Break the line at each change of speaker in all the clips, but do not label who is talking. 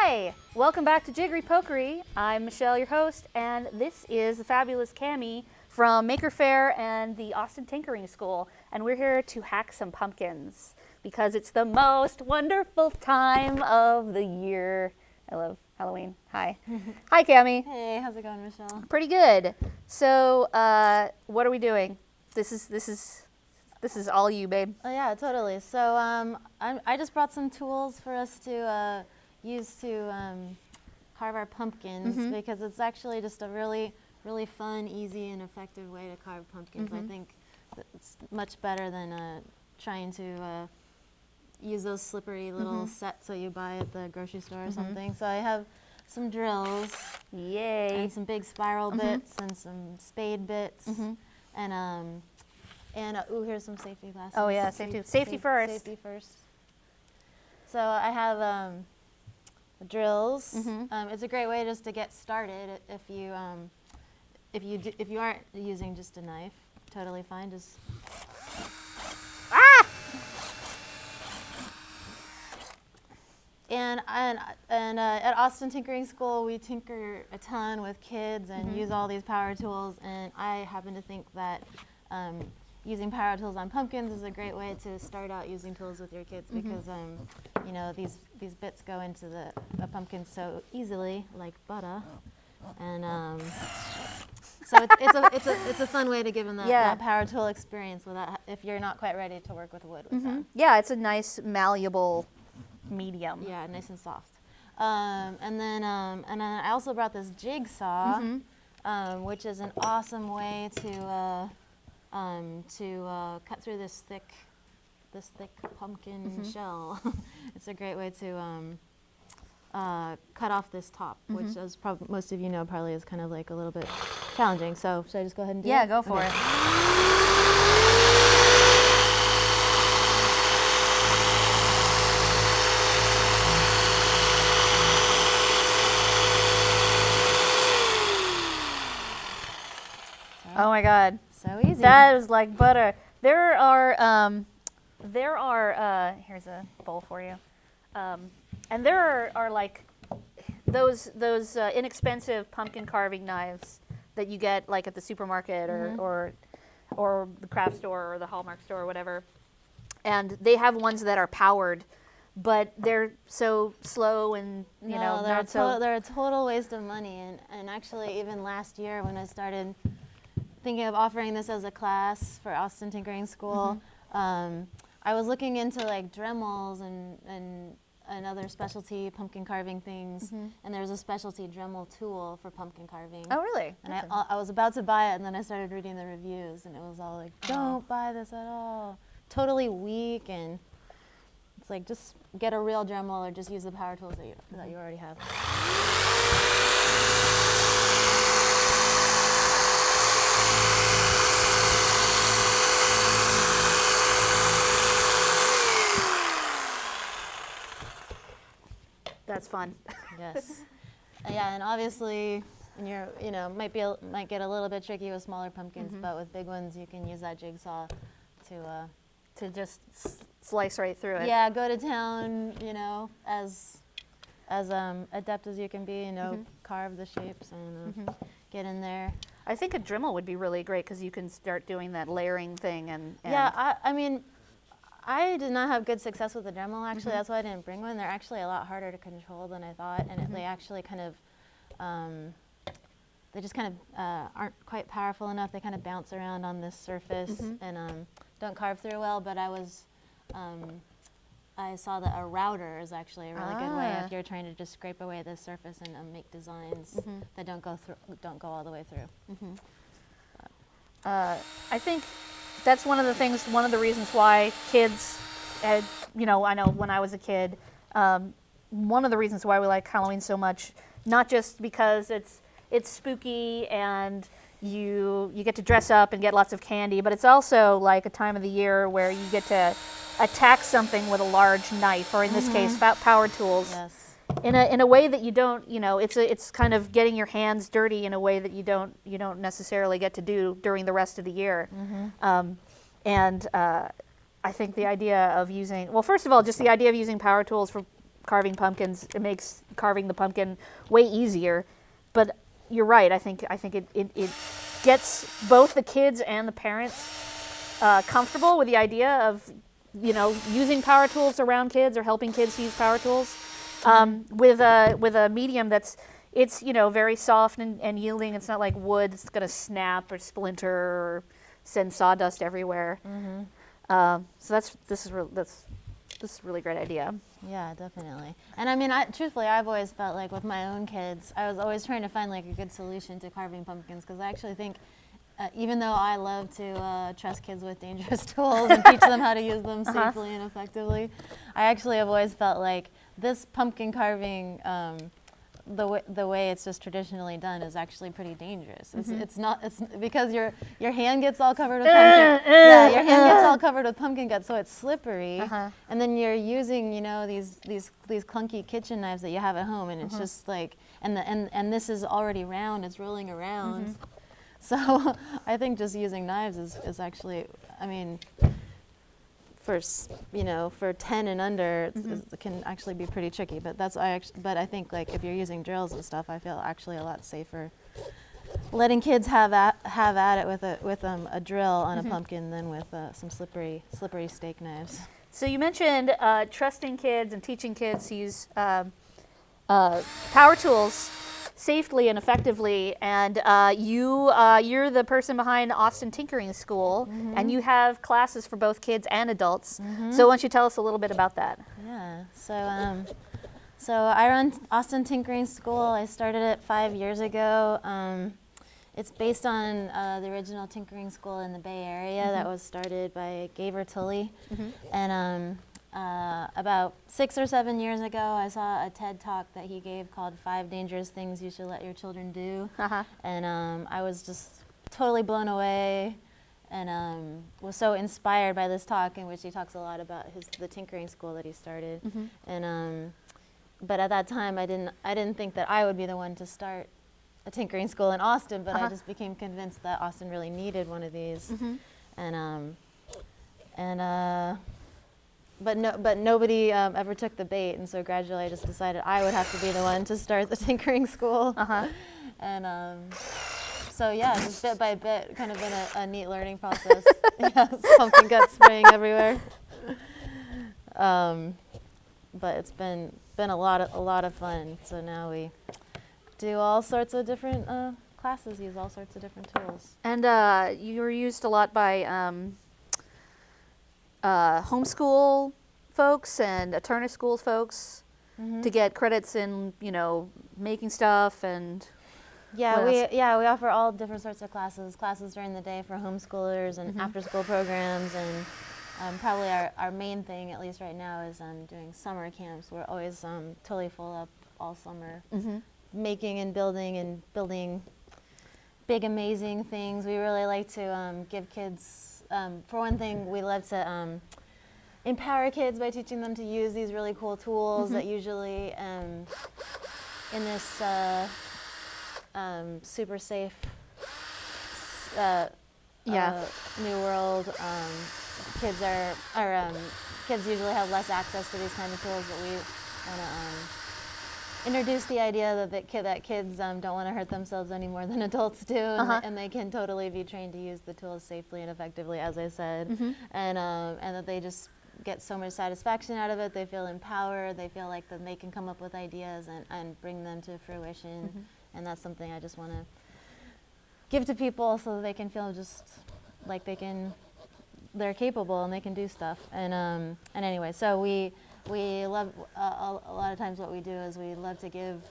Hi! Welcome back to Jiggery Pokery. I'm Michelle, your host, and this is the fabulous Kami from Maker Faire and the Austin Tinkering School. And we're here to hack some pumpkins because it's the most wonderful time of the year. I love Halloween. Hi. Hi, Kami.
Hey, how's it going, Michelle?
Pretty good. So, what are we doing? This is all you, babe.
Oh yeah, totally. So I just brought some tools for us to use to carve our pumpkins because it's actually just a really fun, easy, and effective way to carve pumpkins. I think it's much better than trying to use those slippery little sets that you buy at the grocery store or something. So I have some drills,
Yay,
and some big spiral bits and some spade bits, and ooh, here's some safety glasses.
Oh yeah, safety first.
Safety first. So I have drills. It's a great way just to get started. If you aren't using just a knife, totally fine. Just And at Austin Tinkering School, we tinker a ton with kids and use all these power tools. And I happen to think that using power tools on pumpkins is a great way to start out using tools with your kids because you know these bits go into the pumpkin so easily, like butter, and so it's a fun way to give them that power tool experience without if you're not quite ready to work with wood with that.
Yeah, it's a nice malleable medium.
Yeah, nice and soft. And then I also brought this jigsaw, which is an awesome way to cut through this thick pumpkin shell. It's a great way to cut off this top, which, as most of you know, probably is kind of like a little bit challenging. So should I just go ahead and do it?
Yeah, go for it. Oh my God.
So easy.
That is like butter. There are, here's a bowl for you. And there are like those inexpensive pumpkin carving knives that you get like at the supermarket or the craft store or the Hallmark store or whatever. And they have ones that are powered, but they're so slow and, you know,
they're a total waste of money. And actually, even last year when I started thinking of offering this as a class for Austin Tinkering School, I was looking into like Dremels and other specialty pumpkin carving things, and there's a specialty Dremel tool for pumpkin carving.
Oh, really?
And I was about to buy it, and then I started reading the reviews, and it was all like, don't buy this at all. Totally weak, and it's like, just get a real Dremel or just use the power tools that you already have.
That's fun.
Yes. Yeah, and obviously, when might get a little bit tricky with smaller pumpkins, but with big ones, you can use that jigsaw
To just slice right through it.
Yeah, go to town, as adept as you can be, carve the shapes and get in there.
I think a Dremel would be really great because you can start doing that layering thing and
Yeah, I mean, I did not have good success with the Dremel, actually. That's why I didn't bring one. They're actually a lot harder to control than I thought, and they actually kind of, they just kind of aren't quite powerful enough. They kind of bounce around on this surface and don't carve through well, but I saw that a router is actually a really good way if you're trying to just scrape away the surface and make designs that don't go all the way through.
I think that's one of the reasons why kids, I know when I was a kid, one of the reasons why we like Halloween so much, not just because it's spooky and you get to dress up and get lots of candy, but it's also like a time of the year where you get to attack something with a large knife, or in this case, power tools.
Yes.
In a way that you don't, it's kind of getting your hands dirty in a way that you don't necessarily get to do during the rest of the year. I think the idea of using, well, first of all, just the idea of using power tools carving pumpkins. It makes carving the pumpkin way easier. But you're right. I think it gets both the kids and the parents comfortable with the idea of, you know, using power tools around kids or helping kids use power tools with a medium it's you know, very soft and yielding. It's not like wood. It's gonna snap or splinter or send sawdust everywhere. So this is a really great idea.
Yeah, definitely. And I mean, truthfully, I've always felt like with my own kids, I was always trying to find like a good solution to carving pumpkins, because I actually think, even though I love to trust kids with dangerous tools and teach them how to use them safely and effectively, I actually have always felt like this pumpkin carving, the way it's just traditionally done, is actually pretty dangerous. It's because your hand gets all covered with pumpkin. Yeah, your hand gets all covered with pumpkin guts, so it's slippery. And then you're using, you know, these clunky kitchen knives that you have at home, and it's just like, and this is already round. It's rolling around. So I think just using knives is actually, I mean, for 10 and under, it can actually be pretty tricky. But but I think like if you're using drills and stuff, I feel actually a lot safer letting kids have at it with a drill on a pumpkin than with some slippery steak knives.
So you mentioned trusting kids and teaching kids to use power tools safely and effectively, and you're the person behind Austin Tinkering School, and you have classes for both kids and adults. So why don't you tell us a little bit about that?
Yeah, so I run Austin Tinkering School. I started it 5 years ago. It's based on the original tinkering school in the Bay Area that was started by Gaver Tully. And about 6 or 7 years ago, I saw a TED Talk that he gave called 5 Dangerous Things You Should Let Your Children Do. And I was just totally blown away, and was so inspired by this talk, in which he talks a lot about the tinkering school that he started. And but at that time, I didn't think that I would be the one to start a tinkering school in Austin, but I just became convinced that Austin really needed one of these. But nobody ever took the bait, and so gradually I just decided I would have to be the one to start the tinkering school. And so yeah, just bit by bit, kind of been a neat learning process. Yes, pumpkin guts spraying everywhere. But it's been a lot of fun. So now we do all sorts of different classes, use all sorts of different tools.
And you were used a lot by homeschool folks and Turner School folks to get credits in, you know, making stuff and.
Yeah, we offer all different sorts of classes during the day for homeschoolers and after-school programs, and probably our main thing, at least right now, is doing summer camps. We're always totally full up all summer, making and building big, amazing things. We really like to give kids, for one thing, we love to empower kids by teaching them to use these really cool tools that usually in this super safe new world, kids kids usually have less access to these kind of tools, but we want to introduce the idea that kids don't want to hurt themselves any more than adults do, and they can totally be trained to use the tools safely and effectively, as I said, and that they just get so much satisfaction out of it. They feel empowered. They feel like that they can come up with ideas and bring them to fruition, and that's something I just want to give to people so that they can feel just like they're capable and they can do stuff. And anyway, so we love a lot of times what we do is we love to give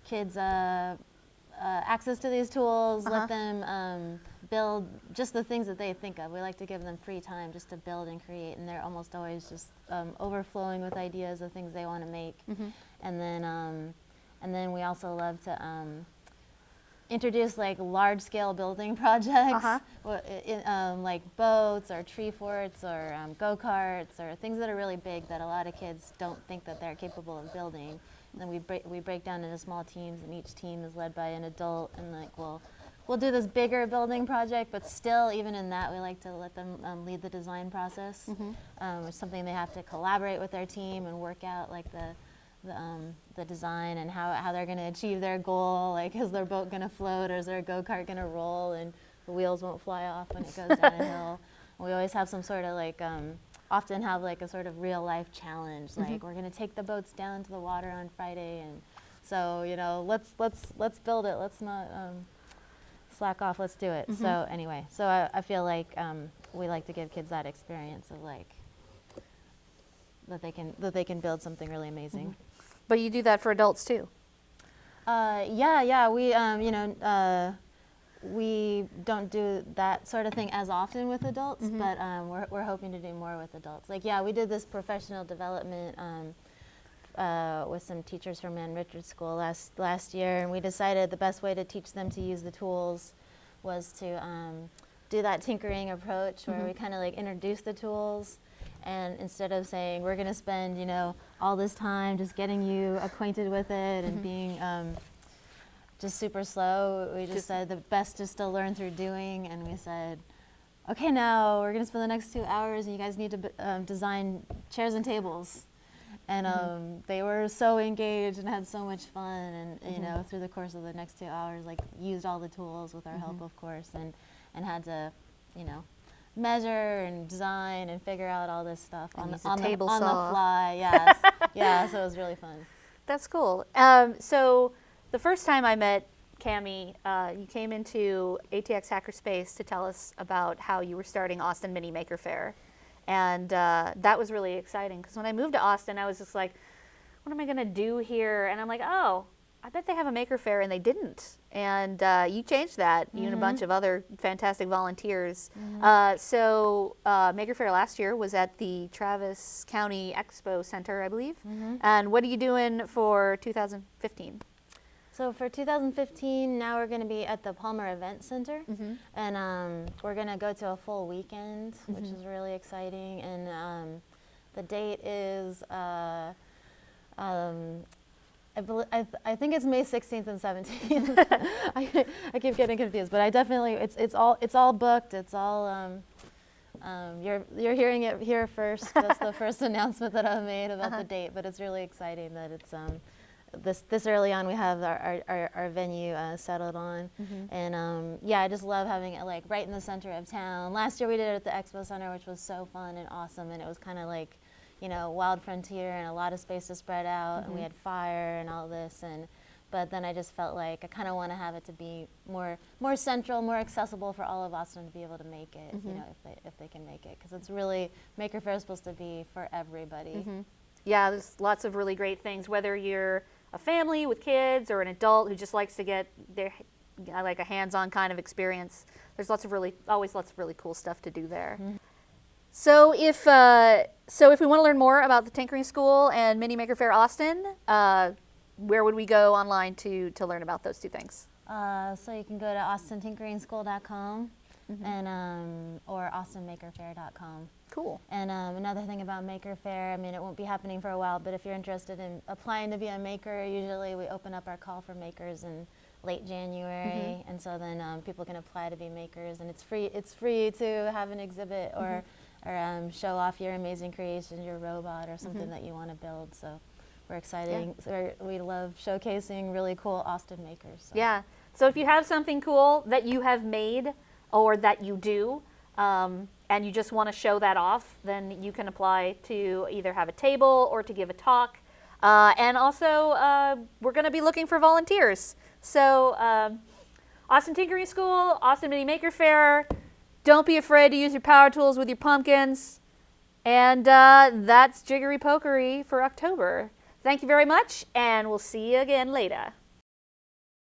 kids access to these tools, let them build just the things that they think of. We like to give them free time just to build and create, and they're almost always just overflowing with ideas of things they want to make. And then we also love to introduce like large-scale building projects, like boats or tree forts or go-karts or things that are really big that a lot of kids don't think that they're capable of building. And then we break down into small teams, and each team is led by an adult, and like we'll we'll do this bigger building project, but still, even in that, we like to let them lead the design process. It's something they have to collaborate with their team and work out, like the design and how they're going to achieve their goal. Like, is their boat going to float, or is their go-kart going to roll and the wheels won't fly off when it goes down a hill? And we always have some sort of like, often have like a sort of real life challenge. Like, we're going to take the boats down to the water on Friday, and so, you know, let's build it. Let's not slack off. Let's do it. So anyway, so I feel like we like to give kids that experience of like that they can build something really amazing.
But you do that for adults too.
Yeah. We you know, we don't do that sort of thing as often with adults, but we're hoping to do more with adults. Like, yeah, we did this professional development with some teachers from Ann Richards School last year, and we decided the best way to teach them to use the tools was to do that tinkering approach where we kind of like introduce the tools, and instead of saying we're going to spend, you know, all this time just getting you acquainted with it and being just super slow, we just said the best is to learn through doing, and we said, okay, now we're going to spend the next 2 hours and you guys need to design chairs and tables. And they were so engaged and had so much fun, and you know, through the course of the next 2 hours, like, used all the tools with our help, of course, and had to, you know, measure and design and figure out all this stuff on the fly. Yes. Yeah, so it was really fun.
That's cool. So the first time I met Kami, you came into ATX Hackerspace to tell us about how you were starting Austin Mini Maker Faire. And that was really exciting, because when I moved to Austin, I was just like, what am I going to do here? And I'm like, oh, I bet they have a Maker Faire, and they didn't. And you changed that, you and a bunch of other fantastic volunteers. So Maker Faire last year was at the Travis County Expo Center, I believe. And what are you doing for 2015?
So for 2015, now we're going to be at the Palmer Event Center, and we're going to go to a full weekend, which is really exciting. And the date is, I think it's May 16th and 17th. I keep getting confused, but I definitely, it's all booked. It's all, you're hearing it here first. That's the first announcement that I've made about the date, but it's really exciting that it's this early on. We have our venue settled on, and yeah, I just love having it like right in the center of town. Last year we did it at the Expo Center, which was so fun and awesome, and it was kind of like, you know, wild frontier and a lot of space to spread out, and we had fire and all this, but then I just felt like I kind of want to have it to be more central, more accessible for all of Austin to be able to make it, you know, if they can make it, because it's really, Maker Faire is supposed to be for everybody.
Yeah, there's lots of really great things, whether you're a family with kids or an adult who just likes to get their, like, a hands-on kind of experience. There's always lots of really cool stuff to do there. So if we want to learn more about the Tinkering School and Mini Maker Faire Austin, where would we go online to learn about those two things?
So you can go to austintinkeringschool.com and or austinmakerfair.com.
Cool.
And another thing about Maker Faire, I mean, it won't be happening for a while, but if you're interested in applying to be a maker, usually we open up our call for makers in late January, and so then people can apply to be makers, and it's free. It's free to have an exhibit or show off your amazing creation, your robot or something that you want to build. So we're excited.
Yeah.
So we love showcasing really cool Austin makers. So.
Yeah. So if you have something cool that you have made or that you do, and you just want to show that off, then you can apply to either have a table or to give a talk. And also, we're going to be looking for volunteers. So Austin Tinkering School, Austin Mini Maker Faire, don't be afraid to use your power tools with your pumpkins. And that's Jiggery Pokery for October. Thank you very much, and we'll see you again later.